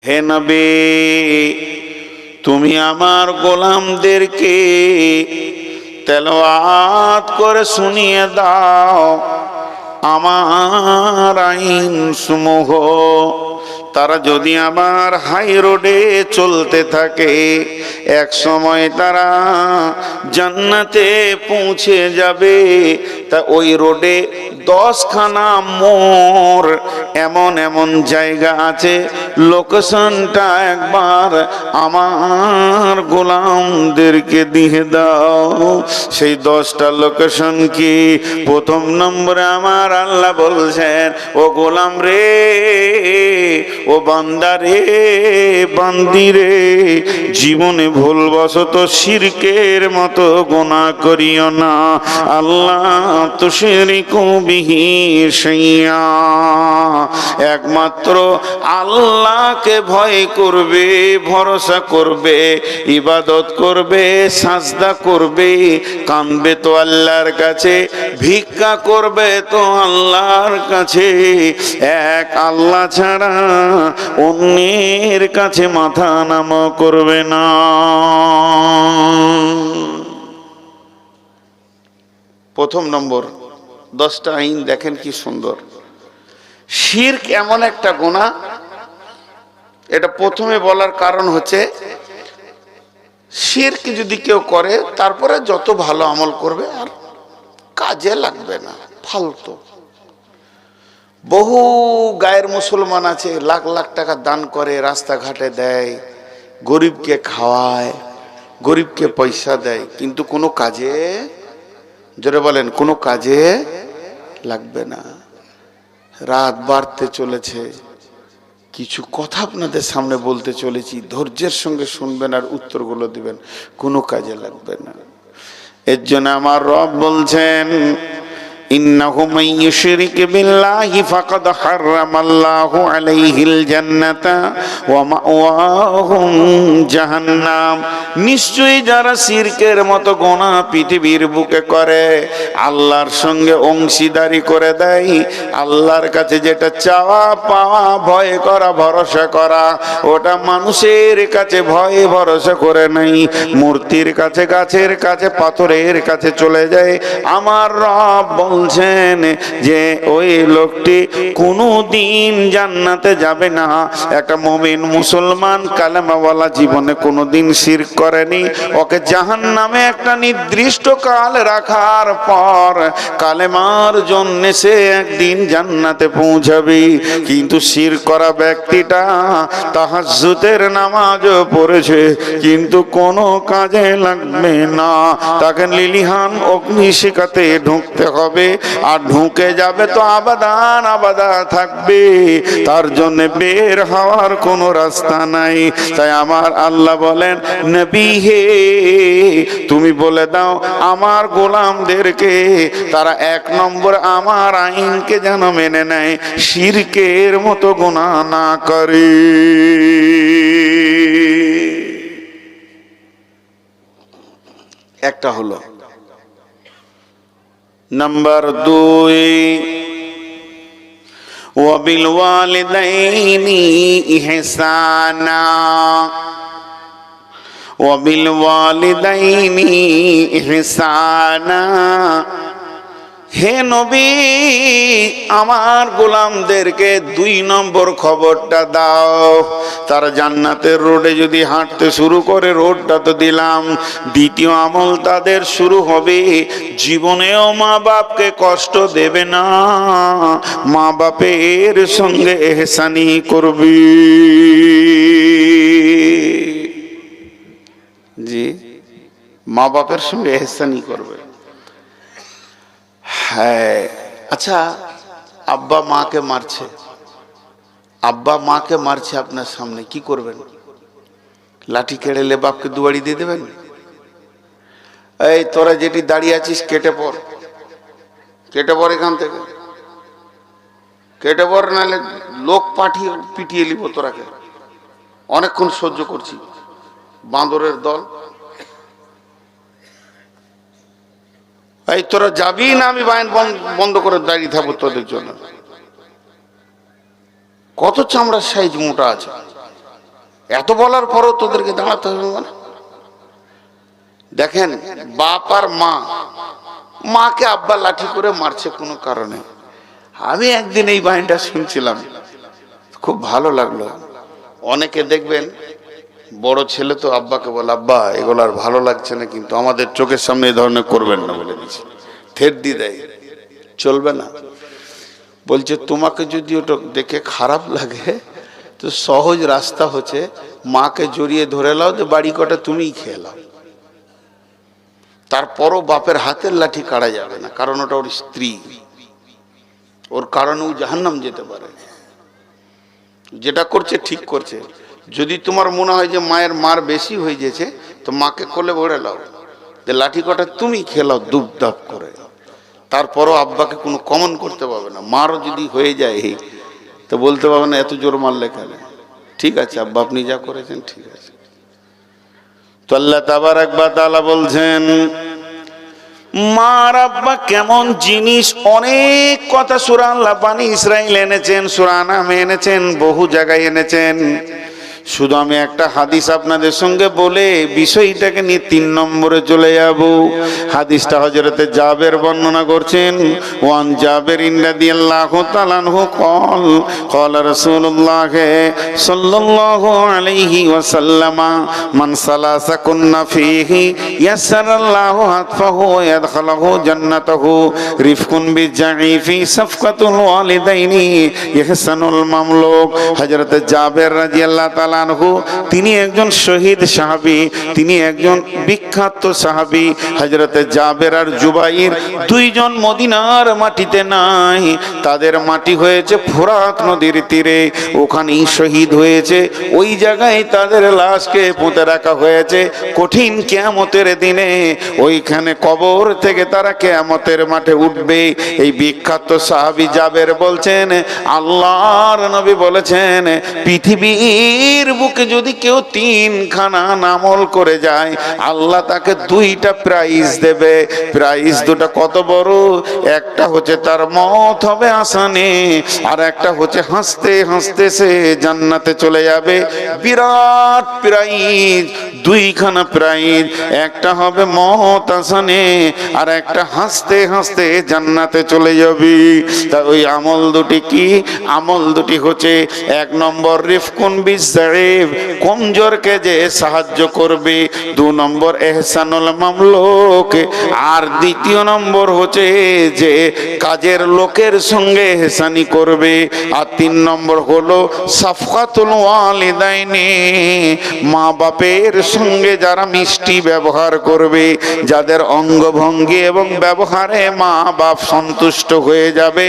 হে নবী, তুমি আমার গোলামদেরকে তেলাওয়াত করে শুনিয়ে দাও আমার আইন সমূহ। তারা যদি আমার হাই রোডে চলতে থাকে, এক সময় তারা জান্নাতে পৌঁছে যাবে। তা ওই রোডে 10খানা মোড়, এমন এমন জায়গা আছে, লোকেশনটা একবার আমার গোলামদেরকে দিয়ে দাও। সেই 10টা লোকেশন কি? প্রথম নম্বরে আমার আল্লাহ বলছেন, ও গোলাম রে, ও বান্দা রে, বান্দি রে, জীবনে ভুলবশত শিরকের মতো গুনাহ করিও না। আল্লাহ তুশরিকু বিহি শাইআ, একমাত্র আল্লাহকে ভয় করবে, ভরসা করবে, ইবাদত করবে, সাজদা করবে, কাঁদবে তো আল্লাহর কাছে, ভিক্ষা করবে তো আল্লাহর কাছে। এক আল্লাহ ছাড়া অন্যের কাছে মাথা নত করবে না। প্রথম নম্বর 10টা আইন দেখেন কি সুন্দর। শিরক এমন একটা গুনাহ, এটা প্রথমে বলার কারণ হচ্ছে, শিরক যদি কেউ করে তারপরে যত ভালো আমল করবে আর কাজে লাগবে না, ফালতু। বহু গায়ের মুসলমান আছে, লাখ লাখ টাকা দান করে, রাস্তাঘাটে দেয়, গরিবকে খাওয়ায়, গরিবকে পয়সা দেয়, কিন্তু কোনো কাজে, জোরে বলেন, কোনো কাজে লাগবে না। রাত বাড়তে চলেছে, কিছু কথা আপনাদের সামনে বলতে চলেছি, ধৈর্যের সঙ্গে শুনবেন আর উত্তরগুলো দিবেন, কোনো কাজে লাগবে না। এর জন্য আমার রব বলছেন, ইন্নাহু মান ইউশরিক বিল্লাহি ফাকাদ হারামাল্লাহু আলাইহিল জান্নাতা ওয়া মাওয়াহুম জাহান্নাম। নিশ্চয়ই যারা শিরকের মতো গুনাহ পৃথিবীর বুকে করে, আল্লাহর সঙ্গে অংশীদারি করে দেয়, আল্লাহর কাছে যেটা চাওয়া পাওয়া, ভয় করা, ভরসা করা, ওটা মানুষের কাছে ভয়ে ভরসা করে নাই, মূর্তির কাছে, গাছের কাছে, পাথরের কাছে চলে যায়। আমার রব বলছেন যে ওই লোকটি কোনোদিন জান্নাতে যাবে না। একটা মুমিন মুসলমান কালেমাওয়ালা জীবনে কোনোদিন শিরক করেনি, ওকে জাহান্নামে একটা নির্দিষ্ট কাল রাখার পর কালেমার জন্য সে একদিন জান্নাতে পৌঁছাবে। কিন্তু শিরক করা ব্যক্তিটা তাহাজ্জুদের নামাজও পড়েছে, কিন্তু কোনো কাজে লাগবে না। তাকে লিলিহান অগ্নিশিখাতে ঢুকতে হবে, আর ঢুকে যাবে তো আবাদান আবাদা থাকবে, তার জন্য বের হওয়ার কোনো রাস্তা নাই। তাই আমার আল্লাহ বলেন, নবী হে, তুমি বলে দাও আমার গোলামদেরকে, তারা 1 নম্বর আমার আইনকে যেন মেনে নেয়, শিরকের মতো গুনাহ না করে। একটা হলো। নাম্বার 2, ওয়াবিল ওয়ালিদাইনি ইহসানা, ওয়াবিল ওয়ালিদাইনি ইহসানা। হে নবী, আমার গোলামদেরকে 2 নম্বর খবরটা দাও। তারা জান্নাতের রোডে যদি হাঁটতে শুরু করে, রোডটা তো দিলাম, দ্বিতীয় আমল তাদের শুরু হবে, জীবনেও মা বাপকে কষ্ট দেবে না, মা বাপের সঙ্গে ইহসানি করবি। জি, মা বাপের সঙ্গে ইহসানি করবে। হ্যাঁ, আচ্ছা, আব্বা মাকে মারছে, আব্বা মাকে মারছে আপনার সামনে, কি করবেন? লাঠি কেড়েলে বাপকে দুয়ারি দিয়ে দেবেন? এই তোরা যেটি দাঁড়িয়ে আছিস, কেটে পড়, কেটে পড়, এখান থেকে কেটে পড়, নাহলে লোক পাঠিয়ে পিটিয়ে নিব তোরাকে। অনেকক্ষণ সহ্য করছি, বাঁদরের দল। এই তোরা যাবি না আমি বায়ান বন্ধ করে দাঁড়িয়ে থাকবো তোদের জন্য? কত চামড়ার সাইজ মোটা আছে, এত বলার পরও তোদেরকে দাঁড়াতে হবে মানে? দেখেন, বাপ আর মা, মাকে আব্বা লাঠি করে মারছে কোনো কারণে। আমি একদিন এই বাহিনীটা শুনছিলাম, খুব ভালো লাগলো। অনেকে দেখবেন বড় ছেলে তো আব্বাকে বলে, আব্বা এগুলো আর ভালো লাগছে না, কিন্তু আমাদের চোখের সামনে এই ধরনের করবেন না বলে দিচ্ছে, থেট দিয়ে দেয়, চলবে না। বলছে তোমাকে যদি ওটা দেখে খারাপ লাগে তো সহজ রাস্তা হচ্ছে মাকে জড়িয়ে ধরে লাও, যে বাড়ি কটা তুমিই খেয়ে লাও। তারপরও বাপের হাতের লাঠি কাটা যাবে না, কারণ ওটা ওর স্ত্রী, ওর কারণে ও জাহান্নাম যেতে পারে। যেটা করছে ঠিক করছে। যদি তোমার মনে হয় যে মায়ের মার বেশি হয়ে গেছে, তো মাকে কোলে ভরে লাও, যে লাঠি কটা তুমি খেলাও দুপ দাপ করে। তারপরও আব্বাকে কোনো কমন করতে পারবে না। মারও যদি হয়ে যায় তো বলতে পারবে না এত জোর মারলে কেন। ঠিক আছে আব্বা, আপনি যা করেছেন ঠিক আছে। তো আল্লাহ তাবারাক ওয়া তাআলা বলছেন, মা আর আব্বা কেমন জিনিস। অনেক কথা সূরা আল্লাহ বানী ইসরাইল এনেছেন, সূরা নামে এনেছেন, বহু জায়গায় এনেছেন। শুধু আমি একটা হাদিস আপনাদের সঙ্গে বলে বিষয়টাকে নিয়ে 3 নম্বরে চলে যাব। হাদিসটা হযরতে জাবের বর্ণনা করছেন। ওয়ান জাবের রাদিয়াল্লাহু তাআলা আনহু قال قال رسول الله صلى الله عليه وسلم من سلس كنا فيه يسر الله عطفه ويدخله جنته رفق بالضعيف صفقة الوالدين يحسن المملوك। হযরতে জাবের রাদিয়াল্লাহু তাআলা আনহু তিনি একজন শহীদ সাহাবী, তিনি একজন বিখ্যাত সাহাবী। হযরতে জাবের আর জুবাইর দুইজন মদিনার মাটিতে নাই, তাদের মাটি হয়েছে ফোরাত নদীর তীরে, ওখানেই শহীদ হয়েছে। ওই জায়গায় তাদের লাশকে পুঁতে রাখা হয়েছে। কঠিন কিয়ামতের দিনে ওইখানে কবর থেকে তারা কিয়ামতের মাঠে উঠবে। এই বিখ্যাত সাহাবী জাবের বলছেন, আল্লাহর নবী বলেছেন, পৃথিবীর বুকে যদি কেউ 3খানা আমল করে যায়, আল্লাহ তাকে 2টা প্রাইজ দেবে। প্রাইজ 2টা কত বড়! একটা হচ্ছে তার মত হবে আসানে, আর একটা হচ্ছে হাসতে হাসতে সে জান্নাতে চলে যাবে। বিরাট প্রাইজ, 2খানা প্রাইজ। একটা হবে মত আসানে, আর একটা হাসতে হাসতে জান্নাতে চলে যাবি। তা ওই আমল 2টি কি? আমল 2টি হচ্ছে, 1 নম্বর রিফকুন বিজাইব, কমজোরকে যে সাহায্য করবে। 2 নম্বর ইহসানুল মামলুক, আর 2য় নম্বর হচ্ছে যে কাজের লোকের সঙ্গে ইহসানি করবে। আর 3 নম্বর হলো সাফকাতুল ওয়ালিদাইনি, মা বাপের সঙ্গে যারা মিষ্টি ব্যবহার করবে, যাদের অঙ্গভঙ্গি এবং ব্যবহারে মা বাপ সন্তুষ্ট হয়ে যাবে।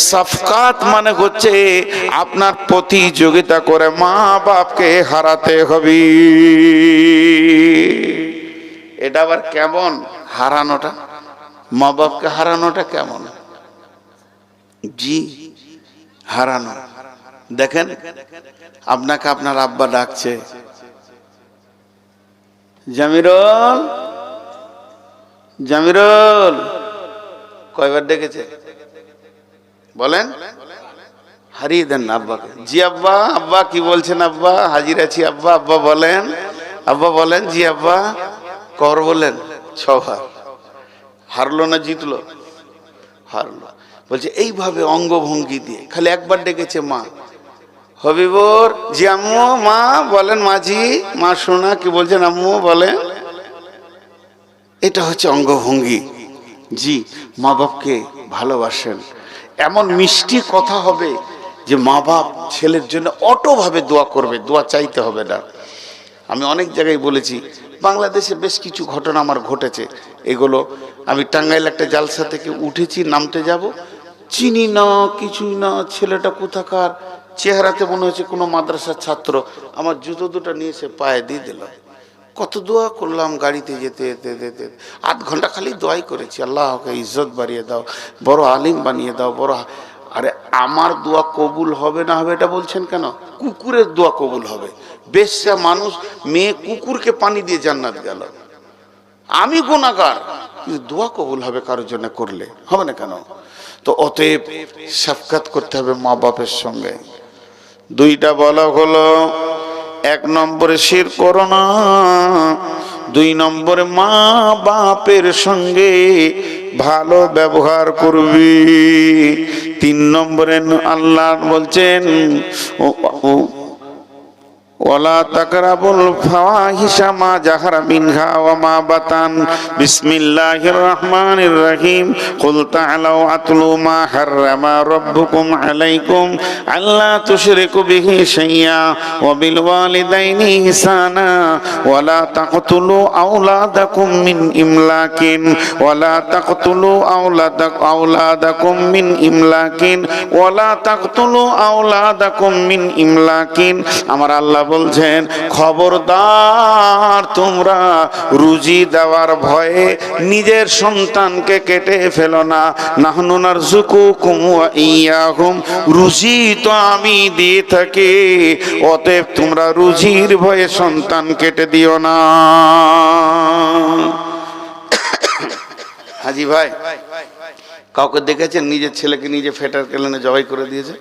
সাফকাত মানে হচ্ছে আপনার প্রতিযোগিতা করে মা বাপকে হারাতে হবে। এটা আবার কেমন হারানোটা? মা বাপকে হারানোটা কেমন? জি, হারানো। দেখেন, আপনাকে আপনার আব্বা ডাকছে, জামিরুল, জামিরুল। কয়বার ডেকেছে বলেন? হারিয়ে দেন না আব্বাকে। জি আব্বা। আব্বা কি বলছেন? আব্বা হাজির আছি আব্বা। আব্বা বলেন, আব্বা বলেন। জি আব্বা। কর বলেন? 6 বার। হারলো না জিতলো? হারলো। বলছে এইভাবে অঙ্গভঙ্গি দিয়ে। খালি একবার ডেকেছে মা, হবিবর। জি আম্মু। মা বলেন। মাঝি। মা শোনা কি বলছেন? আম্মু বলেন। এটা হচ্ছে অঙ্গভঙ্গি। জি, মা বাপকে ভালোবাসেন। এমন মিষ্টি কথা হবে যে মা বাপ ছেলের জন্য অটোভাবে দোয়া করবে, দোয়া চাইতে হবে না। আমি অনেক জায়গায় বলেছি, বাংলাদেশে বেশ কিছু ঘটনা আমার ঘটেছে। এগুলো আমি টাঙ্গাইল একটা জালসা থেকে উঠেছি, নামতে যাব, চিনি না, কিছুই না। ছেলেটা কোথাকার, চেহারাতে মনে হচ্ছে কোনো মাদ্রাসার ছাত্র। আমার জুতো 2টা নিয়ে এসে পায়ে দিয়ে দিলাম। কত দোয়া করলাম গাড়িতে যেতে যেতে যেতে, 8 ঘন্টা খালি দোয়াই করেছি, আল্লাহকে ইজ্জত বাড়িয়ে দাও, বড় আলিম বানিয়ে দাও, বড়। আরে আমার দোয়া কবুল হবে না হবে এটা বলছেন কেন? কুকুরের দোয়া কবুল হবে। বেশ্যা মানুষ, মেয়ে কুকুরকে পানি দিয়ে জান্নাত গেল। আমি গুনাহগার, কিন্তু দোয়া কবুল হবে কারোর জন্য করলে, হবে না কেন? তো অতএব শাফকাত করতে হবে মা বাপের সঙ্গে। 2টা বলা হলো, এক নম্বরে শিরক করো না, দুই নম্বরে মা বাপের সঙ্গে ভালো ব্যবহার করবি, তিন নম্বরে আল্লাহ বলছেন ওয়ালা তাকরাবুল ফাওয়াহিশা মা জাহারা মিনহা ওয়া মা বাতান। বিসমিল্লাহির রহমানির রহিম। কুল তাআলাউ আতলু মা হাররামা রাব্বুকুম আলাইকুম আল্লা তুশরিকু বিহি শাইয়্যা ওয়া বিল ওয়ালিদাইনি ইহসানা ওয়ালা তাকতুলু আওলাদাকুম মিন ইমলাকিন ওয়ালা তাকতুলু আওলাদাকুম মিন ইমলাকিন ওয়ালা তাকতুলু আওলাদাকুম মিন ইমলাকিন। আমার আল্লাহ বলছেন খবরদার তোমরা রুজি দেওয়ার ভয়ে নিজের সন্তানকে কেটে ফেলো না। নাহনু নারযুকুকুম ওয়া ইয়্যাহুম, রুজি তো আমি দিয়ে থাকি, অতএব তোমরা রুজির ভয়ে সন্তান কেটে দিও না। হাজি ভাই, কাউকে দেখেছেন নিজের ছেলেকে নিজে ফেটার কেলেনে জবাই করে দিয়েছে?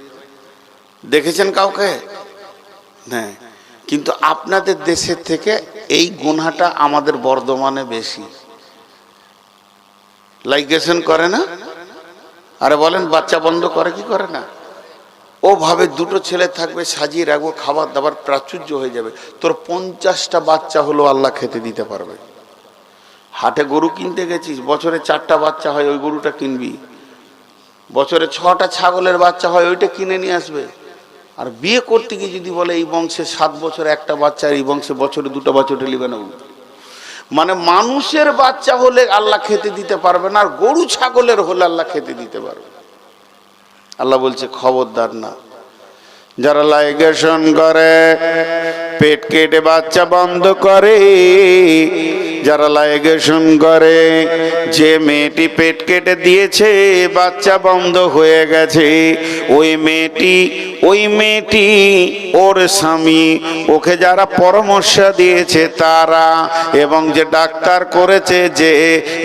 দেখেছেন কাউকে? হ্যাঁ, কিন্তু আপনাদের দেশের থেকে এই গুনাহটা আমাদের বর্ধমানে বেশি। লাইগেশন করে না? আরে বলেন, বাচ্চা বন্ধ করে কি করে না? ও ভাবে দুটো ছেলে থাকবে, সাজিয়ে রাখবো, খাবার দাবার প্রাচুর্য হয়ে যাবে। তোর 50টা বাচ্চা হলো আল্লাহ খেতে দিতে পারবে। হাটে গরু কিনতে গেছিস, বছরে 4টা বাচ্চা হয়, ওই গরুটা কিনবি। বছরে 6টা ছাগলের বাচ্চা হয়, ওইটা কিনে নিয়ে আসবে। আর বিয়ে করতে গিয়ে যদি বলে এই বংশে 7 বছর একটা বাচ্চা, এই বংশে বছরে 2টা বাচ্চা নিবে না, মানে মানুষের বাচ্চা হলে আল্লাহ খেতে দিতে পারবে না, আর গরু ছাগলের হলে আল্লাহ খেতে দিতে পারবে। আল্লাহ বলছে খবরদার না, যারা লাইগেশন করে, পেট কেটে বাচ্চা বন্ধ করে, যারা লাইগেশন করে, যে মেয়েটি পেট কেটে দিয়েছে বাচ্চা বন্ধ হয়ে গেছে, ওই মেয়েটি ওর স্বামী, ওকে যারা পরামর্শ দিয়েছে তারা, এবং যে ডাক্তার করেছে যে,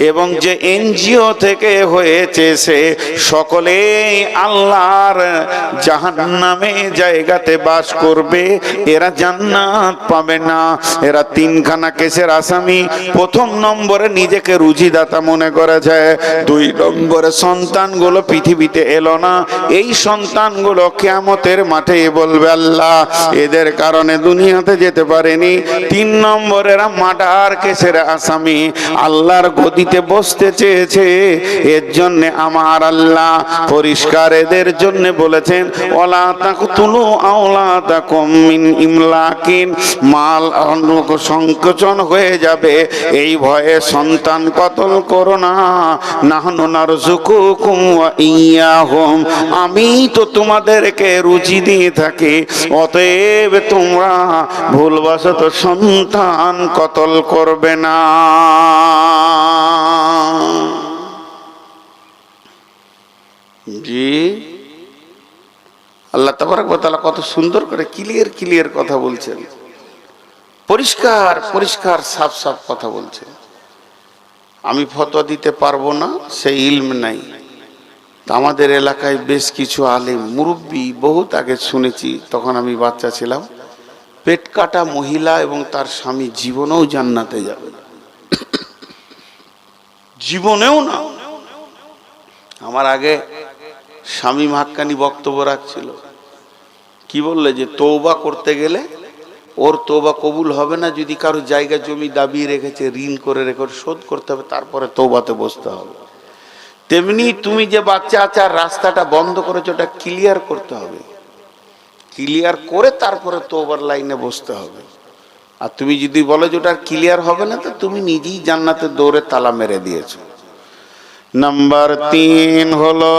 এবং যে এনজিও থেকে হয়েছে সে, সকলেই আল্লাহর জাহান্নামে জায়গাতে বাস করবে। এরা জান্নাত পাবে না। এরা 3খানা কেসের আসামি। প্রথম নম্বরে নিজেকে রুজিদাতা মনে করেছে, 2 নম্বরে সন্তানগুলো পৃথিবীতে এলো না, এই সন্তানগুলো কিয়ামতের মাঠে বলবে আল্লাহ এদের কারণে দুনিয়াতে যেতে পারেনি। 3 নম্বরে এরা মার্ডার কেসের আসামি, আল্লাহর গদিতে বসতে চেয়েছে। এর জন্য আমার আল্লাহ পরিষ্কার এদের জন্য বলেছেন ওয়ালা তাকতুলু আওলাদাকুম মিন ইমলাকিন, মাল সংকোচন হয়ে যাবে এই ভয়ে সন্তান কতল করো না। নাহনু নারযুকুকুম ওয়া ইয়্যাহুম, আমি তো তোমাদেরকে রুজি দিয়ে থাকি, অতএব তোমরা ভুলবশত সন্তান কতল করবে না। জি, আল্লাহ তাবারক ওয়া তাআলা কত সুন্দর করে ক্লিয়ার কথা বলছেন, পরিষ্কার সাফ কথা বলছেন। আমি ফতোয়া দিতে পারবো না, সেই ইলম নাই। আমাদের এলাকায় বেশ কিছু আলেম মুরব্বী, বহুত আগে শুনেছি, তখন আমি বাচ্চা ছিলাম, পেট কাটা মহিলা এবং তার স্বামী জীবনেও জান্নাতে যাবে না, জীবনেও না। আমার আগে স্বামী হাক্কানি বক্তব্য রাখছিল, কি বললে যে তওবা করতে গেলে ওর তওবা কবুল হবে না যদি কারো জায়গা জমি দাবিয়ে রেখেছে, ঋণ করে রেখে শোধ করতে হবে, তারপরে তওবাতে বসতে হবে। তেমনি তুমি যে বাচ্চা আচার রাস্তাটা বন্ধ করেছো, ওটা ক্লিয়ার করতে হবে, ক্লিয়ার করে তারপরে তওবার লাইনে বসতে হবে। আর তুমি যদি বলো যে ওটা ক্লিয়ার হবে না, তো তুমি নিজেই জান্নাতের দৌড়ে তালা মেরে দিয়েছো। নাম্বার 3 হলো,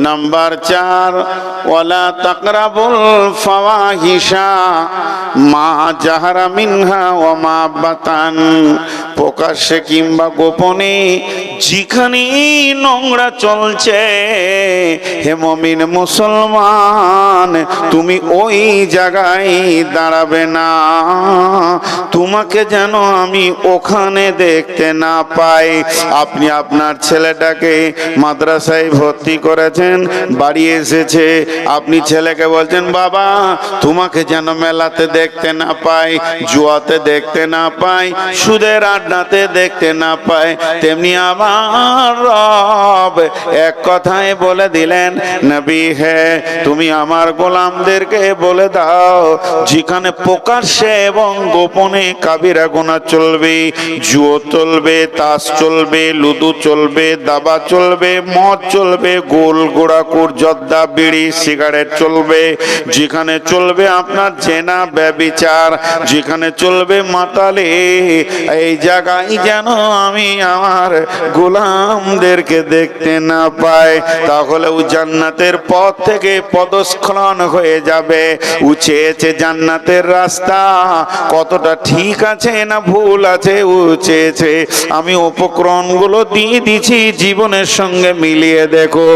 নাম্বার 4 ওয়ালা তাকরাবুল ফাওয়াহিশা মা জাহারা মিনহা ওয়া মা বাতান। প্রকাশ্যে কিংবা গোপনে যেখানে নোংরা চলছে, হে মুমিন মুসলমান, তুমি ওই জায়গায় দাঁড়াবে না। তোমাকে যেন আমি ওখানে দেখতে না পাই। আপনি আপনার ছেলেটাকে মাদ্রাসায় ভর্তি করেছেন, বাড়ি এসেছে, আপনি ছেলেকে বলছেন বাবা তোমাকে যেন মেলাতে দেখতে না পাই, জুয়াতে দেখতে না পাই, সুদের আড্ডাতে দেখতে না পাই। তেমনি আমার রব এক কথায় বলে দিলেন, নবী হে তুমি আমার গোলামদেরকে বলে দাও যেখানে প্রকাশ্যে এবং গোপনে কাবিরা গুনাহ চলবে, জুয়া চলবে, তাস চলবে, লুডু চলবে, দাবা চলবে, মদ চলবে, গোল গোড়াকুর, জর্দা, বিড়ি, সিগারেট চলবে, যেখানে চলবে আপনার জেনা, ব্যভিচার, যেখানে চলবে মাতালে, এই জায়গায় যেন আমি আমার গোলামদেরকে দেখতে না পাই। তাহলে ও জান্নাতের পথ থেকে পদস্খলন হয়ে যাবে। ও চেয়েছে জান্নাতের রাস্তা কতটা ঠিক আছে না ভুল আছে, ও চেয়েছে আমি উপকরণগুলো দিয়ে দিছি, জীবনের সঙ্গে মিলিয়ে দেখো।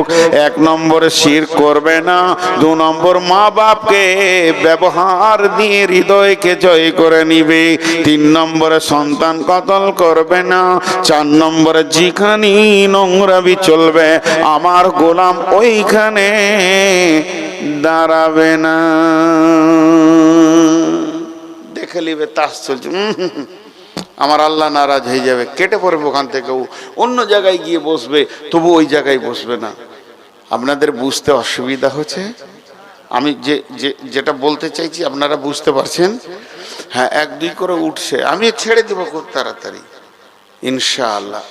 1 নম্বর শিরক করবে না, 2 নম্বর মা বাপকে ব্যবহার দিয়ে হৃদয়কে জয় করে নিবে, 3 নম্বরে সন্তান কতল করবে না, 4 নম্বরে যেখানে নোংরামি চলবে আমার গোলাম ওইখানে দাঁড়াবে না। দেখে নিবে তাস চলছে, আমার আল্লাহ নারাজ হয়ে যাবে, কেটে পড়বে ওখান থেকে, অন্য জায়গায় গিয়ে বসবে, তবু ওই জায়গায় বসবে না। আপনাদের বুঝতে অসুবিধা হচ্ছে? আমি যেটা বলতে চাইছি আপনারা বুঝতে পারছেন? হ্যাঁ, 1-2 করে উঠছে, আমি ছেড়ে দেবো খুব তাড়াতাড়ি ইনশাআল্লাহ।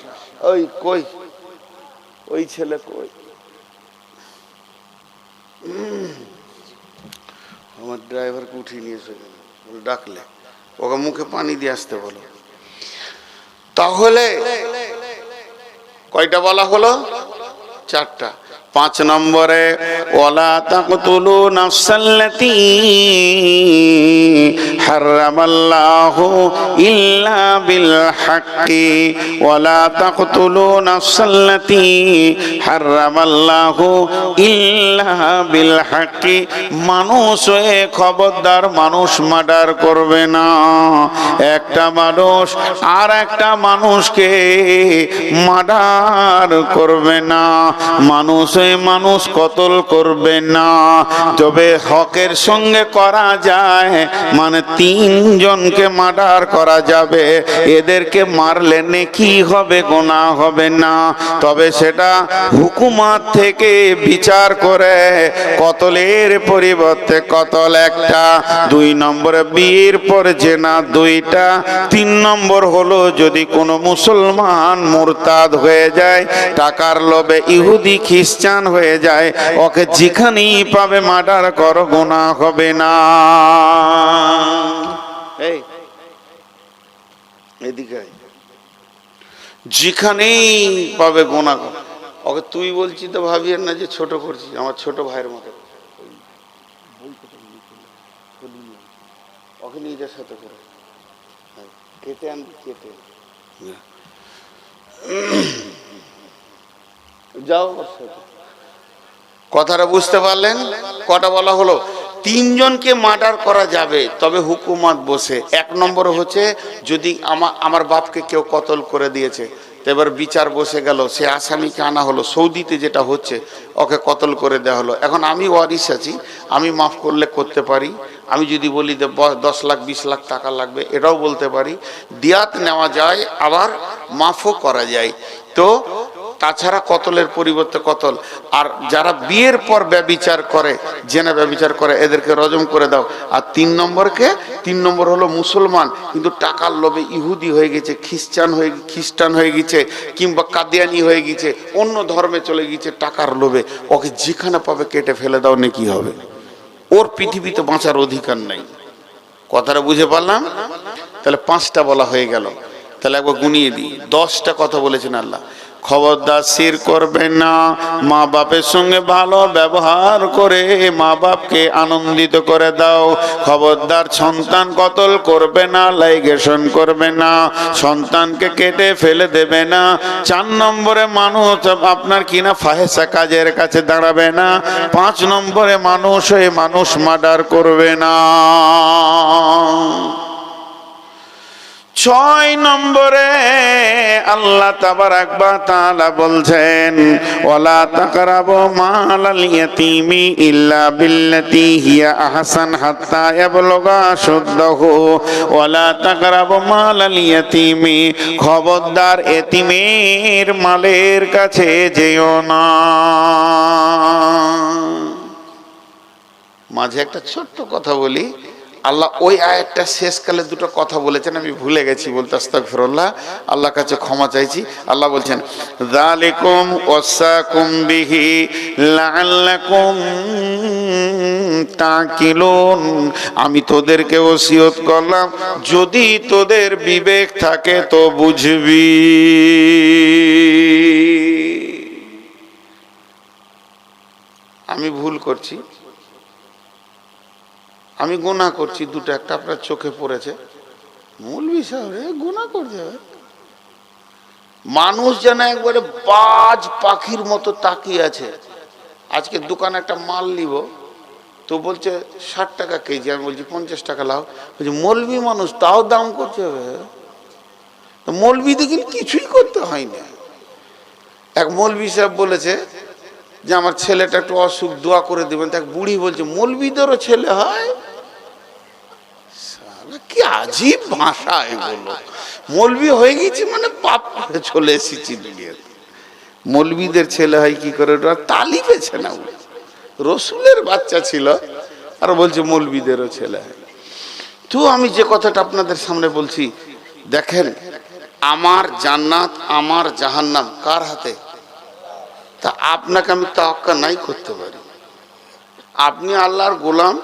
ওই কই ওই ছেলে কই? আমার ড্রাইভারকে উঠিয়ে নিয়েছে, ডাকলে ওকে মুখে পানি দিয়ে আসতে বলো। তাহলে কয়টা বলা হলো? 4টা। 5 নম্বরে ওয়ালা তাকতুলু নাফসাল্লাতী হারামাল্লাহু ইল্লা বিল হাক্কি, ওয়ালা তাকতুলু নাফসাল্লাতী হারামাল্লাহু ইল্লা বিল হাক্কি। মানুষ হয়ে খবরদার মানুষ মার্ডার করবে না। একটা মানুষ আর একটা মানুষকে মার্ডার করবে না, মানুষ মানুষ কতল করবে না। তবে হকের সঙ্গে করা যায়, মানে 3 জনকে মার্ডার করা যাবে, এদেরকে মারলে নেকি হবে, গুনাহ হবে না। তবে সেটা হুকুমত থেকে বিচার করে কতলের পরিবর্তে কতল 1টা, 2 নম্বরে বিয়ের পরে জেনা 2টা, 3 নম্বর হলো যদি কোনো মুসলমান মুরতাদ হয়ে যায়, টাকার লোভে ইহুদি খ্রিস্টান হয়ে যায়, ওকে যেখানেই পাবে মার্ডার করো, গুনাহ হবে না। এই এদিকে যেখানেই পাবে গুনাহ করো, ওকে তুই বলছি তো ভাবিয়েন না যে ছোট করছি, আমার ছোট ভাইয়ের মতো, ওকে নিজের সাথে করে কেটে আনবি, কেটে যাও। কথাটা বুঝতে পারলেন? কটা বলা হলো? 3 জনকে মার্ডার করা যাবে, তবে হুকুমত বসে। 1 নম্বর হচ্ছে যদি আমার বাপকে কেউ কতল করে দিয়েছে, তো এবার বিচার বসে গেল, সে আসামিকে আনা হলো। সৌদিতে যেটা হচ্ছে, ওকে কতল করে দেওয়া হলো। এখন আমি ওয়ারিস আছি, আমি মাফ করলে করতে পারি, আমি যদি বলি যে 10 লাখ 20 লাখ টাকা লাগবে, এটাও বলতে পারি। দিয়াত নেওয়া যায়, আবার মাফও করা যায়। তো তাছাড়া কতলের পরিবর্তে কতল। আর যারা বিয়ের পর ব্যভিচার করে, জেনা ব্যভিচার করে, এদেরকে রজম করে দাও। আর 3 নম্বর হলো মুসলমান কিন্তু টাকার লোভে ইহুদি হয়ে গেছে, খ্রিস্টান হয়ে গেছে, কিংবা কাদিয়ানি হয়ে গেছে, অন্য ধর্মে চলে গেছে টাকার লোভে, ওকে যেখানে পাবে কেটে ফেলে দাও, নেকি হবে। ওর পৃথিবীতে বাঁচার অধিকার নাই। কথাটা বুঝে পারলাম? তাহলে 5টা বলা হয়ে গেল। তাহলে একবার গুনিয়ে দিই, 10টা কথা বলেছেন আল্লাহ। খবরদার শির করবে না। মা বাপের সঙ্গে ভালো ব্যবহার করে মা বাপকে আনন্দিত করে দাও। খবরদার সন্তান কতল করবে না, লাইগেশন করবে না, সন্তানকে কেটে ফেলে দেবে না। 4 নম্বরে মানুষ আপনার কিনা ফাহেসা কাজের কাছে দাঁড়াবে না। 5 নম্বরে মানুষ হয়ে মানুষ মার্ডার করবে না। 6 নম্বরে আল্লাহ তাবারাক ওয়া তাআলা বলছেন, ওয়ালা তাকরাবু মালাল ইয়াতীমি ইল্লা বিল্লাতী হিয়া আহসান হাত্তা ইয়াবলুগা আশুদ্দাহু। ওয়ালা তাকরাবু মালাল ইয়াতীমি, খবরদার এতিমের মালের কাছে যেও না। মাঝে একটা ছোট্ট কথা বলি, আল্লাহ ওই আয়াতটা শেষকালে দুটো কথা বলেছেন, আমি ভুলে গেছি বলতে, আস্তাগফিরুল্লাহ, আল্লাহর কাছে ক্ষমা চাইছি। আল্লাহ বলছেন, যালিকুম ওয়াসাকুম বিহি লাআল্লাকুম তাকিলুন, আমি তোদেরকে ওসিয়ত করলাম যদি তোদের বিবেক থাকে তো বুঝবি। আমি ভুল করছি, আমি গুনাহ করছি, দুটো একটা আপনার চোখে পড়েছে, মৌলভী সাহেব গুনাহ করছে। মানুষ যেন একবারে বাজ পাখির মতো তাকিয়ে আছে। আজকে দোকানে একটা মাল নিব তো বলছে 60 টাকা কেজি, আমি বলছি 50 টাকা লাও, বলছি মৌলভী মানুষ তাও দাম করছে। মৌলভী দেখি কিছুই করতে হয় না। এক মৌলভী সাহেব বলেছে যে আমার ছেলেটা একটু অসুখ, দোয়া করে দেবেন। এক বুড়ি বলছে মৌলভীদেরও ছেলে হয়? কি আজীব ভাষা এগুলো। মৌলভী হয়ে গেছি মানে পাপ করে চলে এসেছি দুনিয়াতে। মৌলভীদের ছেলে হয় কি করে? ওরা তালি পেছে না, রসুলের বাচ্চা ছিল আর বলছে মৌলভীদেরও ছেলে হয়। তো আমি যে কথাটা আপনাদের সামনে বলছি, দেখেন আমার জান্নাত আমার জাহান্নাম কার হাতে? তা আপনাকে আমি তাওয়াক্কুল নাই করতে পারি। আপনি আল্লাহর গোলাম,